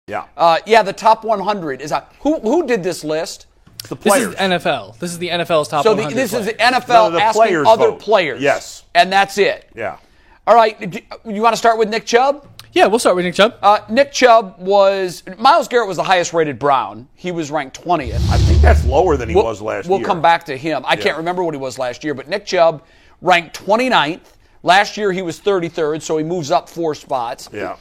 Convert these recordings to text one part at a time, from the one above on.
Yeah. Yeah, the top 100 is who did this list? The players. This is NFL. This is the NFL's top So 100. this is the NFL the asking players other vote. players. Yes. And that's it. Yeah. All right. You want to start with Nick Chubb? Yeah, we'll start with Nick Chubb. Nick Chubb Myles Garrett was the highest rated Brown. He was ranked 20th. I think that's lower than he was last year. We'll come back to him. I can't remember what he was last year, but Nick Chubb ranked 29th. Last year he was 33rd, so he moves up 4 spots. Yeah.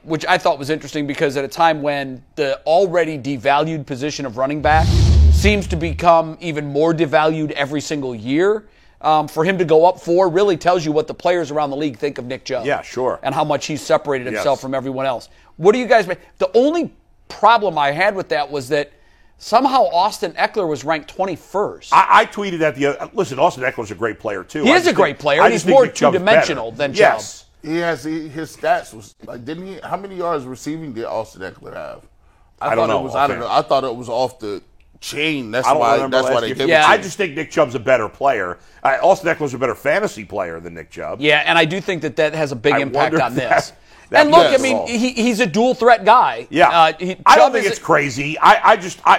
Which I thought was interesting because at a time when the already devalued position of running back seems to become even more devalued every single year, for him to go up 4 really tells you what the players around the league think of Nick Chubb. Yeah, sure. And how much he's separated himself from everyone else. What do you guys make? The only problem I had with that was that somehow Austin Eckler was ranked 21st. I tweeted at listen, Austin Eckler's a great player, too. He is a great player, and he's more two-dimensional than Chubb. Yes. He has his stats was like, didn't he? How many yards receiving did Austin Eckler have? I don't know. I thought it was off the chain. That's I don't why. remember That's why last they year. gave Yeah. it to I him. just think Nick Chubb's a better player. Austin Eckler's a better fantasy player than Nick Chubb. Yeah, and I do think that has a big impact wonder on if this. that And look, plays I mean, a role. he's a dual threat guy. Yeah. I I don't think it's crazy.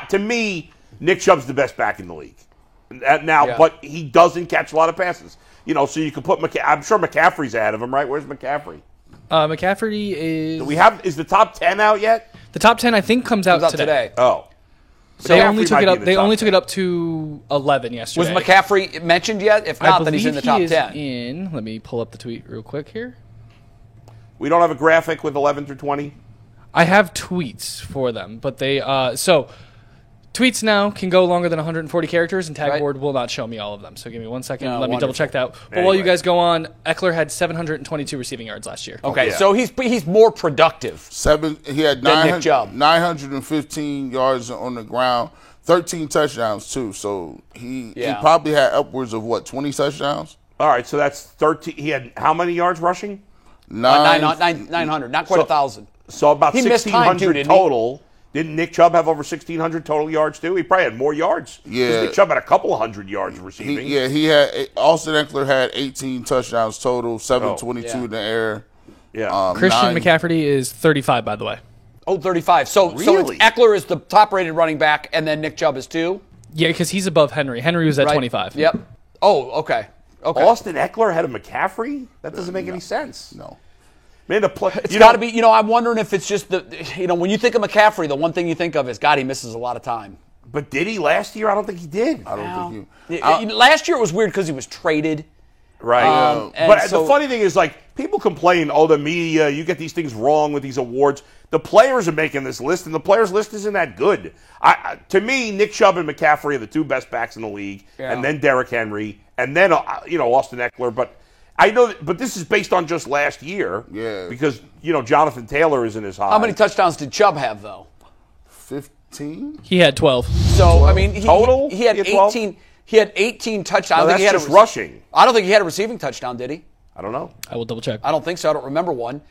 To me, Nick Chubb's the best back in the league. Now, but he doesn't catch a lot of passes. So you can put I'm sure McCaffrey's ahead of him, right? Where's McCaffrey? McCaffrey is... Is the top 10 out yet? The top 10, I think, comes out today. Oh. They only took it up. the They top only 10. took it up to 11 yesterday. Was McCaffrey mentioned yet? If not, then he's in the top 10. Let me pull up the tweet real quick here. We don't have a graphic with 11 through 20? I have tweets for them, but they tweets now can go longer than 140 characters, and Tagboard will not show me all of them. So give me 1 second. Let me double check that. But while you guys go on, Eckler had 722 receiving yards last year. Okay, so he's more productive. He had Than Nick Chubb. 915 yards on the ground, 13 touchdowns too. So he probably had upwards of 20 touchdowns. All right, so that's 13. He had how many yards rushing? 900, not quite 1,000. So about He missed time, 1,600 too, didn't he? total. Didn't Nick Chubb have over 1,600 total yards too? He probably had more yards. 'Cause Yeah. Nick Chubb had a couple of hundred yards receiving. He had Austin Eckler had 18 touchdowns total, 722 in the air. Yeah. Christian McCaffrey is 35, by the way. Oh, 35. So Really? Eckler is the top-rated running back, and then Nick Chubb is 2? Yeah, because he's above Henry. Henry was at 25. Yep. Oh, okay. Austin Eckler ahead of McCaffrey? That doesn't make any sense. No. Man, It's got to be, I'm wondering if it's just when you think of McCaffrey, the one thing you think of is, God, he misses a lot of time. But did he last year? I don't think he did. I don't think Last year it was weird because he was traded. Right. and But so- the funny thing is, people complain, the media, you get these things wrong with these awards. The players are making this list, and the players' list isn't that good. To me, Nick Chubb and McCaffrey are the 2 best backs in the league, and then Derrick Henry, and then, Austin Eckler. But I know, but this is based on just last year. Yeah. Because, Jonathan Taylor isn't as high. How many touchdowns did Chubb have, though? 15. He had 12. So, I mean, Total? he had He had 12? 18. He had 18 touchdowns. No, I don't think he that's had just rushing. I don't think he had a receiving touchdown, did he? I don't know. I will double check. I don't think so. I don't remember one.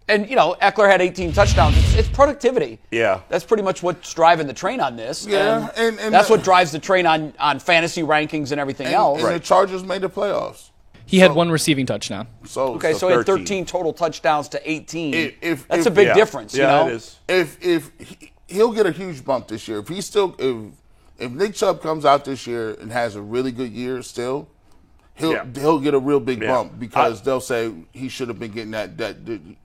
And, Eckler had 18 touchdowns. It's productivity. Yeah. That's pretty much what's driving the train on this. Yeah, and that's what drives the train on fantasy rankings and everything else. And the Chargers made the playoffs. He had 1 receiving touchdown. So he had 13 total touchdowns to 18. That's If- a big difference, Yeah, it is. If he'll get a huge bump this year, if Nick Chubb comes out this year and has a really good year still, he'll get a real big bump because they'll say he should have been getting that.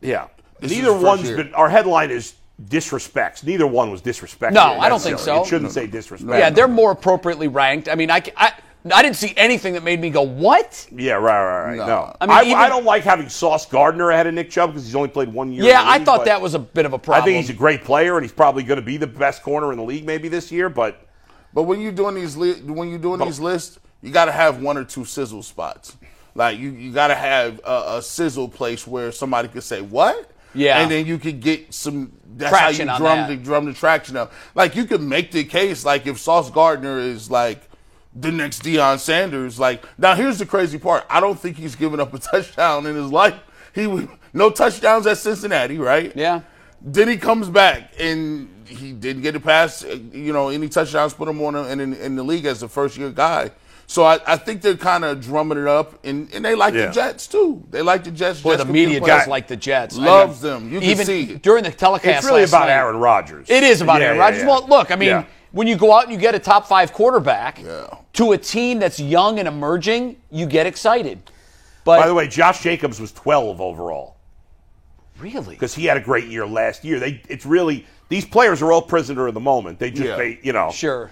Yeah. This is Neither his one's first year. been. Our headline is disrespects. Neither one was disrespected. No, I don't think so. It shouldn't say disrespect. Yeah, they're more appropriately ranked. I mean, I didn't see anything that made me go, what? Yeah, right. No. I mean, I don't like having Sauce Gardner ahead of Nick Chubb because he's only played 1 year. Yeah, in the I league, thought but that was a bit of a problem. I think he's a great player and he's probably going to be the best corner in the league maybe this year. But when you're doing these these lists, you got to have 1 or 2 sizzle spots. Like you got to have a sizzle place where somebody could say what. Yeah. And then you could get some traction that's on how you that. drum the traction up. Like you could make the case like if Sauce Gardner is like the next Deion Sanders. Like now here's the crazy part. I don't think he's given up a touchdown in his life. No touchdowns at Cincinnati, right? Yeah. Then he comes back and he didn't get it past any touchdowns put him on in the league as a first year guy. So I think they're kind of drumming it up, and they like the Jets too. They like the Jets. Boy, the media does like the Jets. Loves them. You can even see it. During the telecast. It's really last about night, Aaron Rodgers. It is about Aaron Rodgers. Well, look, I mean, when you go out and you get a top 5 quarterback to a team that's young and emerging, you get excited. But by the way, Josh Jacobs was 12 overall. Really? Because he had a great year last year. It's really, these players are all prisoner of the moment. They just, Sure.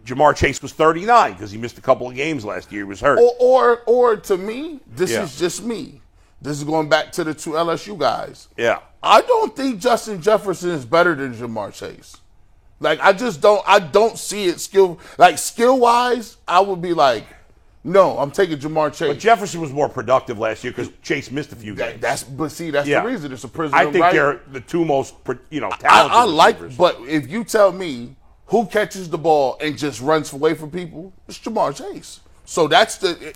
Jamar Chase was 39 because he missed a couple of games last year. He was hurt. Or to me, this is just me. This is going back to the 2 LSU guys. Yeah. I don't think Justin Jefferson is better than Jamar Chase. Like, I don't see it skill-wise, I would be like, no, I'm taking Jamar Chase. But Jefferson was more productive last year because Chase missed a few games. That's the reason. It's a prisoner. I think they're the 2 most, talented receivers. But if you tell me who catches the ball and just runs away from people, it's Jamar Chase. So that's the.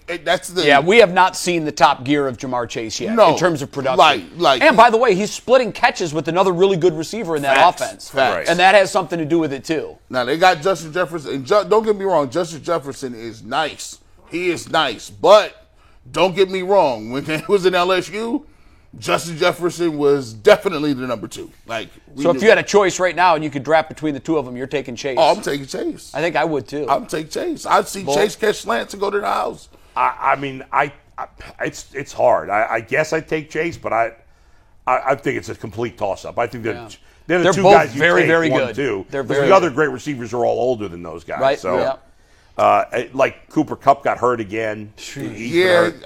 Yeah, we have not seen the top gear of Jamar Chase yet in terms of production. And by the way, he's splitting catches with another really good receiver in that offense. Facts. And that has something to do with it too. Now they got Justin Jefferson, and don't get me wrong, Justin Jefferson is nice. He is nice, but don't get me wrong. When he was in LSU, Justin Jefferson was definitely the number 2. So if you had a choice right now and you could draft between the 2 of them, you're taking Chase. Oh, I'm taking Chase. I think I would too. I'm taking Chase. I'd see Chase catch slants and go to the house. It's hard. I guess I'd take Chase, but I think it's a complete toss-up. I think they're the 2 both guys you very, take, very 1, good. 2. They're very the other great receivers are all older than those guys. Right. So, like Cooper Kupp got hurt again.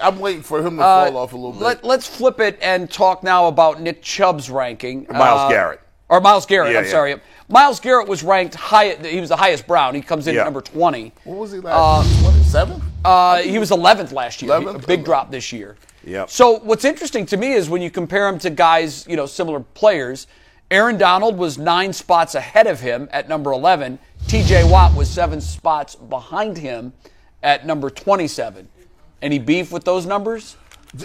I'm waiting for him to fall off a little bit. Let's flip it and talk now about Nick Chubb's ranking. Myles Garrett. Or Myles Garrett, I'm sorry. Myles Garrett was ranked high. He was the highest Brown. He comes in at number 20. What was he last year? 27th? He was 11th last year. 11th? A big drop this year. Yep. So what's interesting to me is when you compare him to guys, similar players, Aaron Donald was 9 spots ahead of him at number 11. T.J. Watt was 7 spots behind him at number 27. Any beef with those numbers?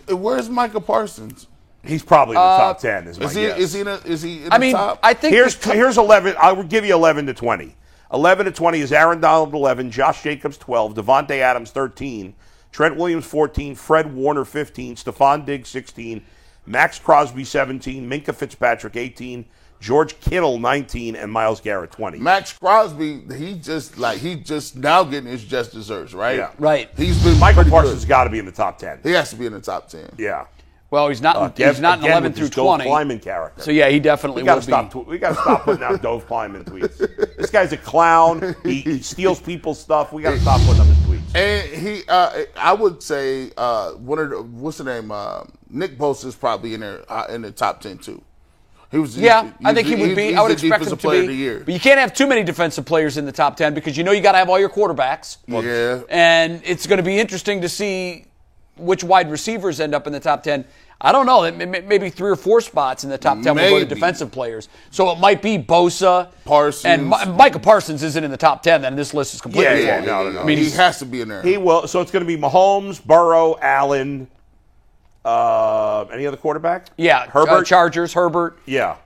Where's Micah Parsons? He's probably in the top 10. Is my guess. Is he in the top? I think here's 11. I would give you 11 to 20. 11 to 20 is Aaron Donald 11, Josh Jacobs 12, Devontae Adams 13, Trent Williams 14, Fred Warner 15, Stephon Diggs 16, Max Crosby 17, Minka Fitzpatrick 18, George Kittle 19, and Myles Garrett 20. Max Crosby, he just now getting his just desserts, right? Yeah. Right. He's been Michael Parsons got to be in the top 10. He has to be in the top 10. Yeah. Well, he's not. He's not in 11 through 20. Dove Kleiman character. So yeah, he definitely will be. We got to stop putting out Dove Kleiman tweets. This guy's a clown. He steals people's stuff. We got to stop putting up his tweets. And I would say what's the name? Nick Bosa is probably in there in the top 10 too. I think he would be. I would expect him to be. But you can't have too many defensive players in the top 10 because you got to have all your quarterbacks. Yeah. And it's going to be interesting to see which wide receivers end up in the top 10. I don't know. Maybe 3 or 4 spots in the top 10 will go to defensive players. So it might be Bosa. Parsons. And Micah Parsons isn't in the top 10, then this list is completely wrong. No. I mean, he has to be in there. He will. So it's going to be Mahomes, Burrow, Allen. Any other quarterback? Yeah. Herbert. Chargers, Herbert. Yeah.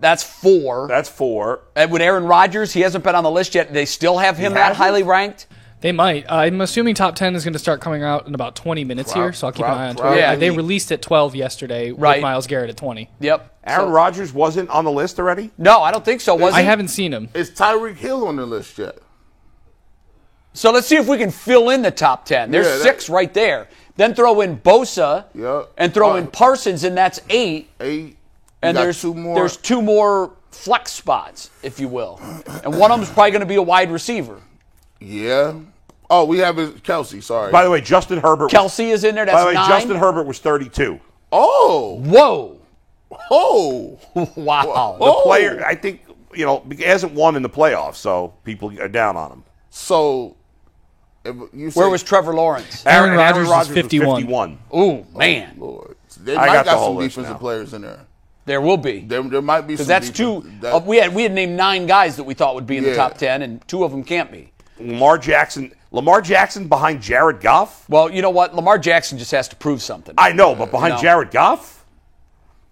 That's 4. That's 4. And with Aaron Rodgers, he hasn't been on the list yet. They still have him that highly ranked? They might. I'm assuming top 10 is going to start coming out in about 20 minutes here, so I'll keep an eye on Twitter. Yeah, they released at 12 yesterday with Myles Garrett at 20. Yep. Aaron Rodgers wasn't on the list already? No, I don't think so. Was he? I haven't seen him. Is Tyreek Hill on the list yet? So let's see if we can fill in the top 10. There's 6 right there. Then throw in Bosa and throw in Parsons, and that's 8. 8. And there's 2 more. There's 2 more flex spots, if you will. And one of them is probably going to be a wide receiver. Yeah. Oh, we have Kelsey. Sorry. By the way, Justin Herbert. Kelsey is in there. That's 9. By the way, Justin Herbert was 32. Oh. Whoa. Oh. Wow. The player, I think, he hasn't won in the playoffs, so people are down on him. So, where was Trevor Lawrence? Aaron Rodgers was 51. Ooh, man. Oh, Lord. They might got some defensive players in there. There will be. There might be some. Because that's 2. We had named 9 guys that we thought would be in the top 10, and 2 of them can't be. Lamar Jackson behind Jared Goff? Well, you know what? Lamar Jackson just has to prove something. I know, but behind Jared Goff?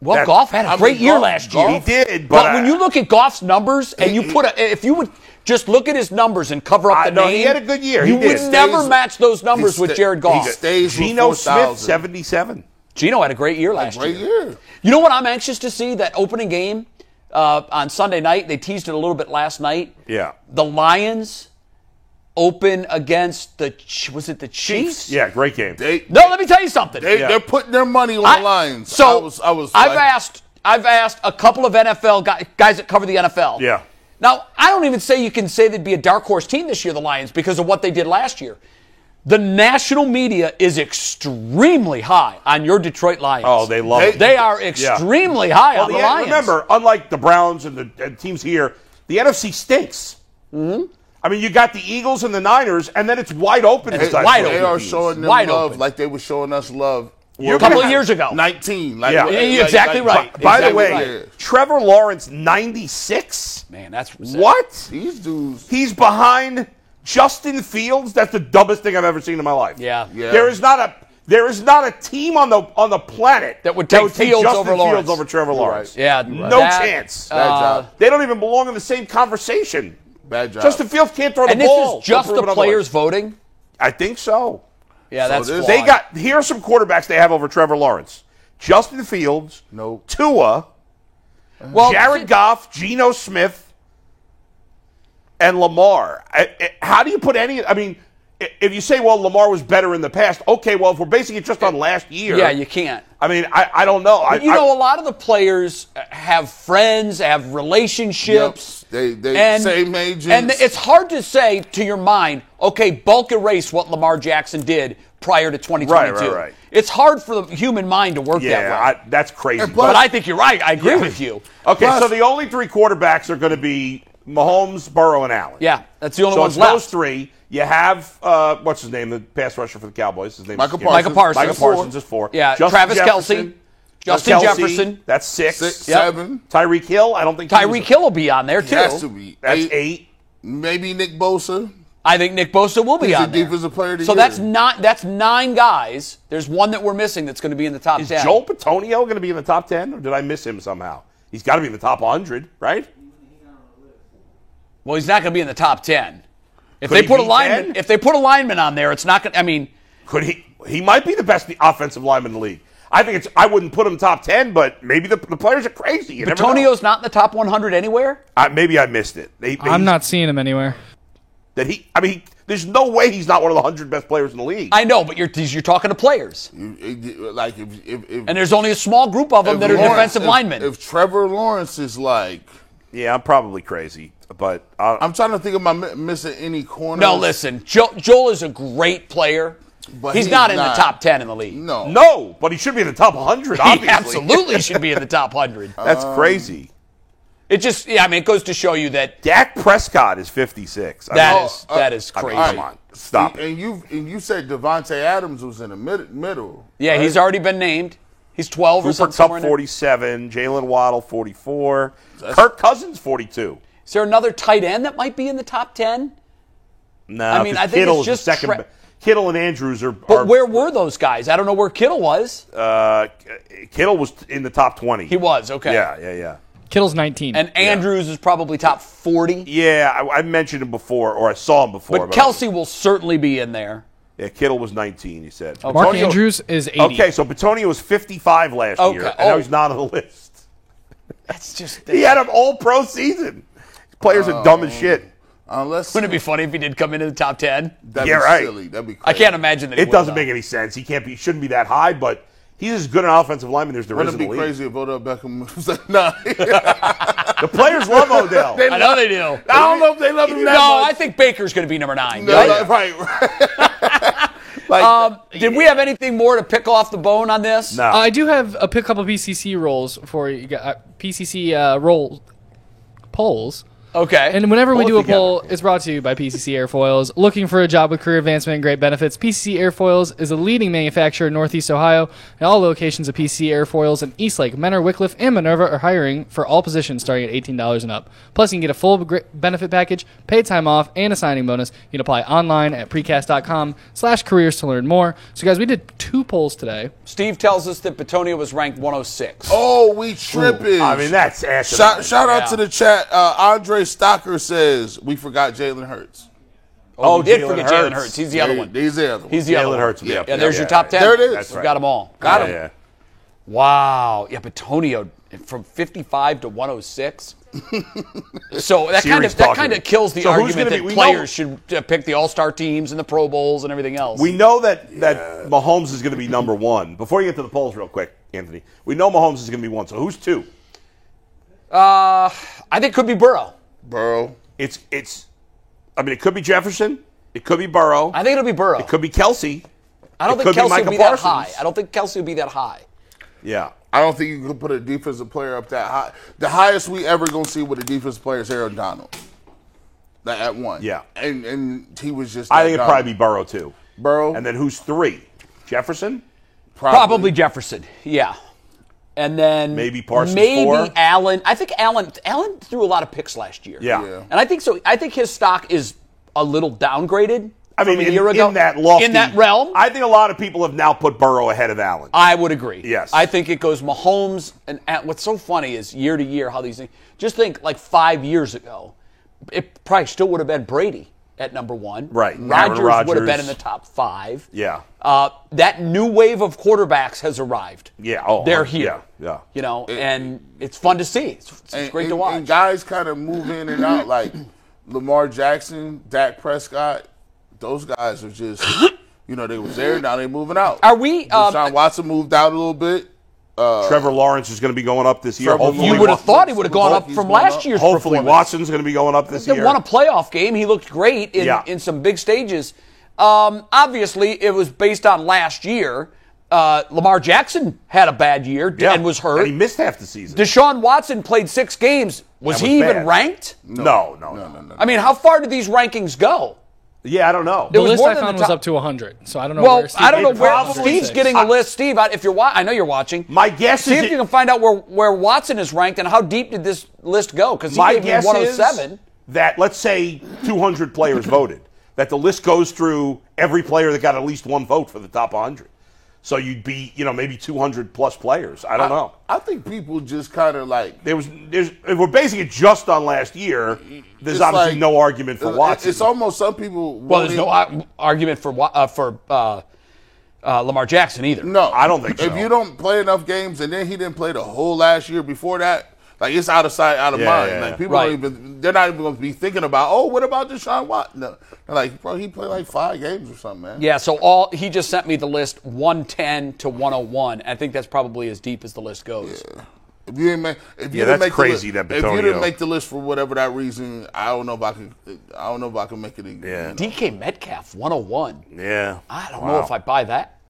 Well, Goff had a great year last year. He did, but when you look at Goff's numbers and you put if you would Just look at his numbers and cover up the No, name. he had a good year. You He would did. never match those numbers with Jared Goff. He stays with Geno Smith, 4,000. 77. Geno had a great year last Great year. year. You know what I'm anxious to see? That opening game on Sunday night. They teased it a little bit last night. Yeah. The Lions open against the Chiefs? Yeah, great game. No, let me tell you something. They're putting their money on the Lions. So I've I've asked a couple of NFL guys that cover the NFL. Yeah. Now, I don't even say you can say they'd be a dark horse team this year, the Lions, because of what they did last year. The national media is extremely high on your Detroit Lions. Oh, they love it. They are extremely high on the Lions. Remember, unlike the Browns and the teams here, the NFC stinks. Mm-hmm. I mean, you got the Eagles and the Niners, and then it's wide open. It's wide open. They are showing them Wide love open. like they were showing us love. A couple of years ago. 19. Yeah. You're exactly right. By the Exactly way, right. Trevor Lawrence, 96? Man, that's What? These dudes. He's behind Justin Fields. That's the dumbest thing I've ever seen in my life. Yeah. There is not a team on the planet that would take Fields Justin over Lawrence. Fields over Trevor Lawrence. Yeah, No chance. Bad job. They don't even belong in the same conversation. Bad job. Justin Fields can't throw the And ball. this is just Don't the prove it players otherwise. voting? I think so. Yeah, that's this- flawed. Here are some quarterbacks they have over Trevor Lawrence. Justin Fields, Nope. Tua, well, Jared Goff, Geno Smith, and Lamar. How do you put any? I mean, if you say, well, Lamar was better in the past, okay, well, if we're basing it just on last year. Yeah, you can't. I mean, I don't know. But a lot of the players have friends, have relationships. Yep. They same agents. And it's hard to say to your mind, okay, bulk erase what Lamar Jackson did prior to 2022. Right. It's hard for the human mind to work that way. Yeah, that's crazy. But I think you're right. I agree with you. Okay, Plus- so the only three quarterbacks are going to be Mahomes, Burrow, and Allen. Yeah, that's the only So ones it's left. those three. You have, what's his name, the pass rusher for the Cowboys? His name Michael is Parsons. Michael Parsons is 4. Yeah, Justin Travis Jefferson, Kelce, Justin Kelce, Jefferson. That's 6. 6, Yep. 7. Tyreek Hill, I don't think Tyreek Hill will be on there, too. Has to be. That's 8. Maybe Nick Bosa. I think Nick Bosa will be He's on the there. defensive player of the So year. that's 9 guys. There's one that we're missing that's going to be in the top Is 10. Joel Petonio going to be in the top 10, or did I miss him somehow? He's got to be in the top 100, right? Well, he's not going to be in the top 10. If Could they he put a be lineman, 10? if they put a lineman on there, it's not going. I mean, Could he? He might be the best offensive lineman in the league. I think I wouldn't put him top 10, but maybe the players are crazy. You never know. Petonio's not in the top 100 anywhere. Maybe I missed it. I'm not seeing him anywhere. There's no way he's not one of the 100 best players in the league. I know, but you're talking to players, Like if and there's only a small group of them that are defensive linemen. If Trevor Lawrence is like, Yeah, I'm probably crazy, but I'm trying to think of missing any corners. No, listen, Joel is a great player. But he's not in the top 10 in the league. No, but he should be in the top 100, He obviously. absolutely should be in the top 100. That's crazy. It just, it goes to show you that Dak Prescott is 56. that is crazy. Come on, stop it. And you said Devontae Adams was in the middle. Yeah, right? he's already been named. He's 12 or Cooper something. somewhere Kupp, in there. 47. Jalen Waddle, 44. Kirk Cousins, 42. Is there another tight end that might be in the top 10? No, I mean, I think Kittle it's is the just second. Kittle and Andrews are. But where were those guys? I don't know where Kittle was. Kittle was in the top 20. He was, okay. Yeah. Kittle's 19. And Andrews is probably top 40. Yeah, I mentioned him before, or I saw him before. But Kelsey will certainly be in there. Yeah, Kittle was 19, you said. Mark Petonio- Andrews is 80. Okay, so Petonio was 55 last year, and now he's not on the list. That's just. He had an all-pro season. Players are dumb as shit. Unless Wouldn't it be funny if he did come into the top 10? that'd Yeah, be right. silly. That'd be crazy. I can't imagine that he It would, doesn't though. make any sense. He shouldn't be that high, but he's as good an offensive lineman as there is Wouldn't in it the be league. crazy if Odell Beckham was like, nah. The players love Odell. I know they do. I don't know if they love him that No, much. I think Baker's going to be number 9. No, right. Did we have anything more to pick off the bone on this? No. I do have a couple PCC rolls for you. PCC roll polls. Okay. And whenever we Pull do it a poll, it's brought to you by PCC Airfoils. Looking for a job with career advancement and great benefits? PCC Airfoils is a leading manufacturer in Northeast Ohio, and all locations of PCC Airfoils in Eastlake, Menor, Wickliffe, and Minerva are hiring for all positions starting at $18 and up. Plus, you can get a full benefit package, paid time off, and a signing bonus. You can apply online at precast.com/careers to learn more. So, guys, we did 2 polls today. Steve tells us that Petonio was ranked 106. Oh, we tripping. I mean, that's asinine. Shout out Yeah. to the chat. Andre Andre Stocker says we forgot Jalen Hurts. Oh, we did Jalen forget Jalen Hurts. He's the other one. He's the other one. He's the other Jalen one. Hurts. Yeah, there's your top 10. There it is. That's right. Got them all. Got him. Yeah. Wow. Yeah, but Tonio from 55 to 106. So that kind of kills the So who's argument gonna that be- players should pick the All-Star teams and the Pro Bowls and everything else. We know that Mahomes is going to be number one. Before you get to the polls real quick, Anthony, we know Mahomes is going to be one. So who's two? I think it could be Burrow. Burrow. I mean, it could be Jefferson. It could be Burrow. I think it'll be Burrow. It could be Kelsey. I don't it think could be Kelsey will Micah be that Parsons. high. I don't think Kelsey will be that high. Yeah. I don't think you could put a defensive player up that high. The highest we ever going to see with a defensive player is Aaron Donald. At one. Yeah. And he was just I think it'd probably be Burrow, too. Burrow. And then who's three? Jefferson? Probably Jefferson. Yeah. And then Maybe Parsons maybe four? Allen. I think Allen threw a lot of picks last year. Yeah. And I think so. I think his stock is a little downgraded. I mean, from a year ago. in that lofty, in that realm, I think a lot of people have now put Burrow ahead of Allen. I would agree. Yes. I think it goes Mahomes and what's so funny is year to year how these things. Just think like 5 years ago, it probably still would have been Brady at number one. Right. Rodgers Aaron would have been Rodgers. in the top 5. Yeah. That new wave of quarterbacks has arrived. Yeah. Oh, They're here. Yeah. You know, and it's fun to see. It's great to watch. And guys kind of move in and out like Lamar Jackson, Dak Prescott. Those guys are just, they was there. Now they're moving out. Are we? Deshaun Watson moved out a little bit. Trevor Lawrence is going to be going up this year. Trevor Hopefully, You would have thought he would have gone up He's from going last up. year's Hopefully, performance. Watson's going to be going up this They year. won a playoff game. He looked great in some big stages. Obviously, it was based on last year. Lamar Jackson had a bad year and was hurt. And he missed half the season. Deshaun Watson played 6 games. Was That was he even bad. ranked? No. I mean, how far did these rankings go? Yeah, I don't know. The was list more I than found the was top- up to 100, so I don't know Well, where Steve I don't know where probably Steve's six. getting a list. Steve, if you're, I know you're watching. My guess See is if you can find out where Watson is ranked and how deep did this list go? Because he my gave me guess 107. is that, let's say 200 players voted, that the list goes through every player that got at least one vote for the top 100. So you'd be, maybe 200 plus players. I don't know. I think people just kind of like. If we're basing it just on last year, there's It's obviously like- no argument for Watson. It's almost some people. Well, there's no argument for Lamar Jackson either. No, I don't think so. If you don't play enough games and then he didn't play the whole last year before that, like it's out of sight, out of mind. yeah. Like people Right. they're not even going to be thinking about, what about Deshaun Watson? No. They're like, bro, he played like 5 games or something, man. Yeah, so he just sent me the list 110 to 101. I think that's probably as deep as the list goes. If you didn't make, if you Yeah, didn't that's make crazy, the list, that if you Bitonio. didn't make the list for whatever that reason, I don't know if I can make it. Yeah. DK Metcalf 101. Yeah. I don't know if I buy that.